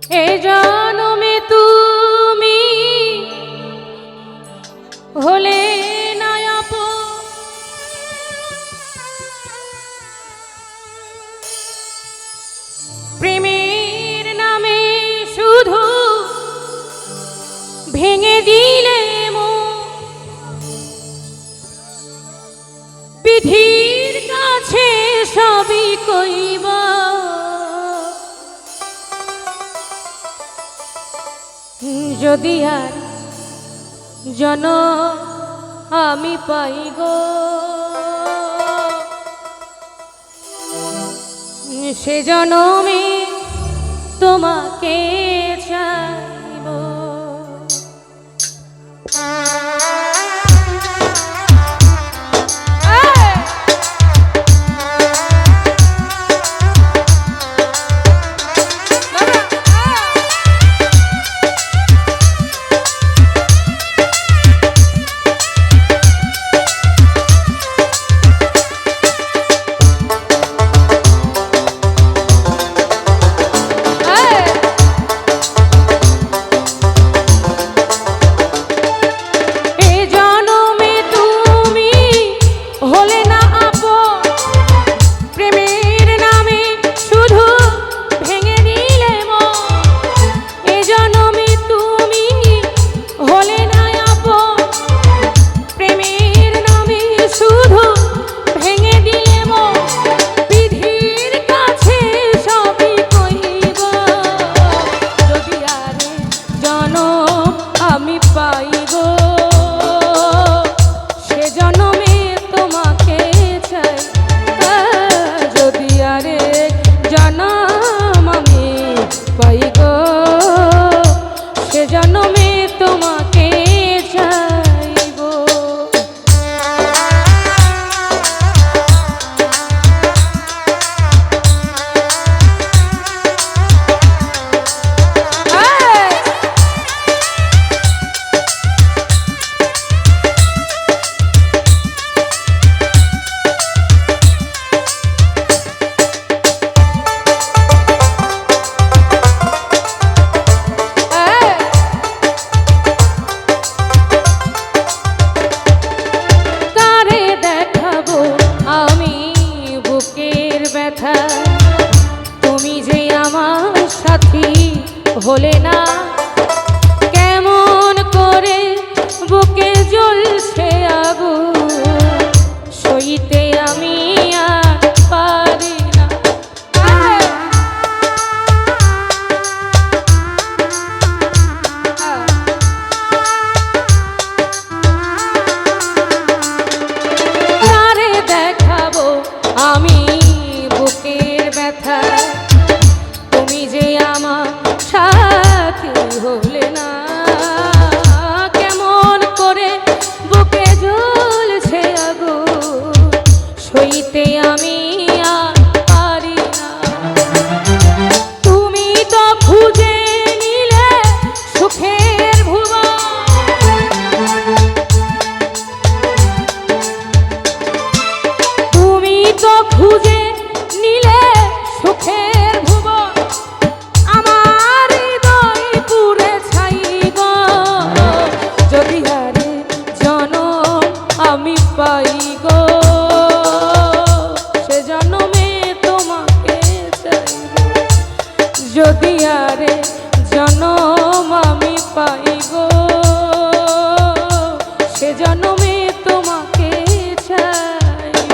এ জনমে তুমি হলে না আপন, প্রেমের নামে শুধু ভেঙে দিলে বিধির কাছে সবই কইব, যদি আর জনম আমি পাই গো, সে জনমে তোমাকে চাইব। তুমি যে আমার সাথী হলে না, কেমন করে বুকে জ্বলছে আগুন, সইতে আমি আর পারি না। কারে দেখাবো আমি বুকের ব্যথা, তুমি যে আমার সাথী হলে না, কেমন করে বুকে জ্বলছে আগুন, সইতে আমি আর পারি না। তুমি তো খুঁজে নিলে সুখের ভুবন, তুমি তো খুঁজে নিলে সুখের ভুবন, আমার হৃদয় পুরে ছাই গো, যদি আরে জনম আমি পাই গো, সে জনমে তোমাকে চাইব, যদি আরে জনম আমি পাই গো, সে জনমে তোমাকে চাইব।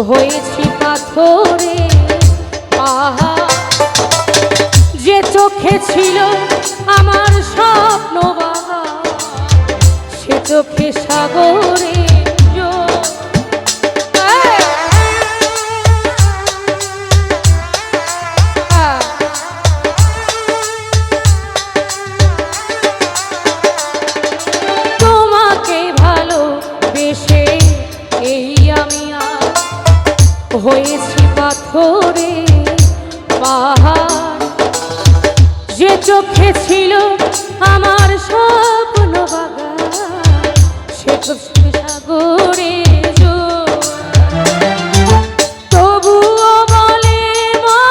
হয়েছি পাথরে আহা যে চোখে ছিল আমার স্বপ্ন বাবা, সে চোখে সাগরে তোমাকে ভালোবেসে এই আমি হয়েছি পাথরে পাহাড়, যে চোখে ছিল আমার স্বপ্ন বাগান, সে চোখে সাগরে তবুও বলে মা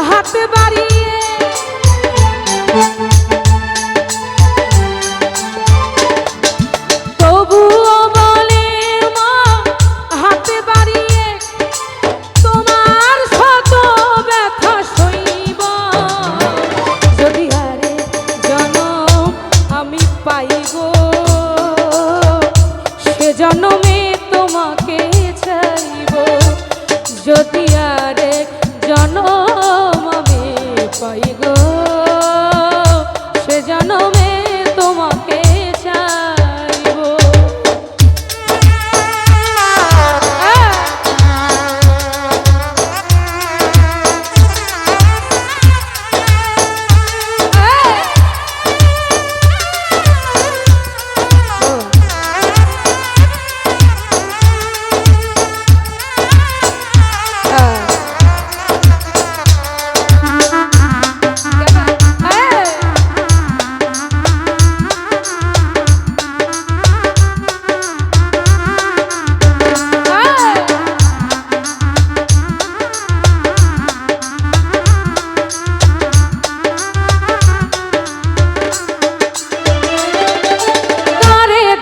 হাত বাড়িয়ে, তবুও বলে মা হাত বাড়িয়ে তোমার শত ব্যথা সইব, যদি আরে জনম আমি পাইব, সে জনমে তোমাকে চাইব, যদি আরেক জনম আমি পাইব, সে জনমে তোমাকে চাইব।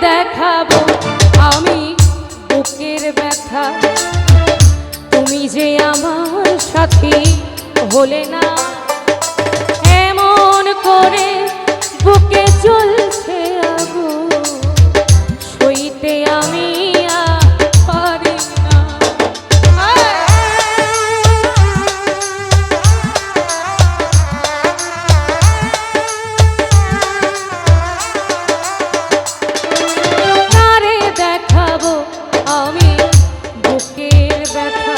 দেখাবো আমি বুকের ব্যথা, তুমি যে আমার সাথী হলে না, এমন করে বুকে চলছে আগুন, সইতে আমি আর পারি না। আমি বুকের ব্যথা,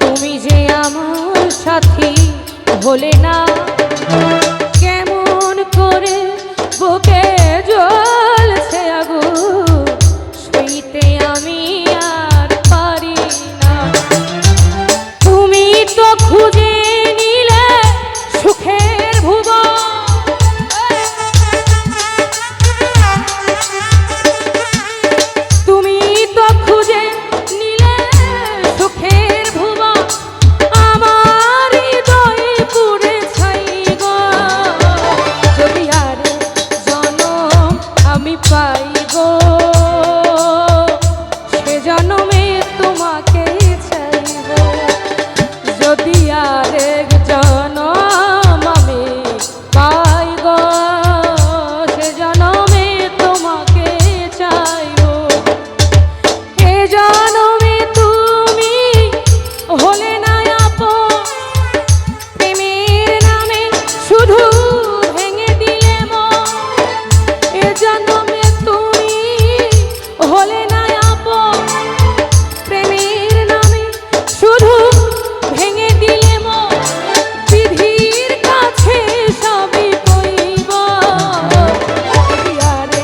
তুমি যে আমার সাথী হলে না, কেমন করে বুকে জ্বলছে আগুন, সইতে আমি আর পারি না। তুমি তো খুঁজে নিলে সুখের ভুবন, খুঁজে নিলে সুখের ভুবন, আমার হৃদয়ে পুড়ে ছাই গো, যদি আর জনম আমি পাইব, সে জনমে তোমাকে চাইব, যদি আরেক জনম আমি পাই গো, সে জনমে তোমাকে চাইব। জনমে তুমি হলে না আপন, প্রেমের নামে শুধু ভেঙে দিলে মন, এ জনমে তুমি হলে না আপন, প্রেমের নামে শুধু ভেঙে দিলে মন, বিধির কাছে সবই কইব, আরে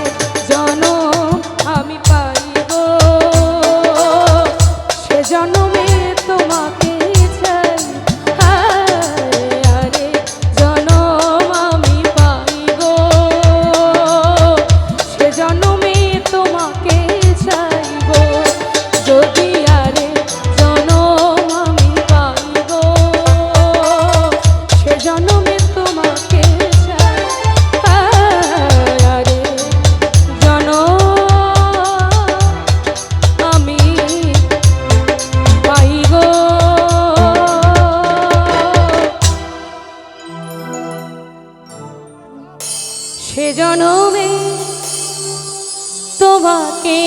জনম আমি পাইব, জনমে তোমাকে চাই, আরে জনম আমি পাইব, সে জনমে তোমাকে চাইব, যদি আরে জনম আমি পাইব, সে জনমে তোমাকে চাই, আরে জনম আমি সে জনমে তোমাকে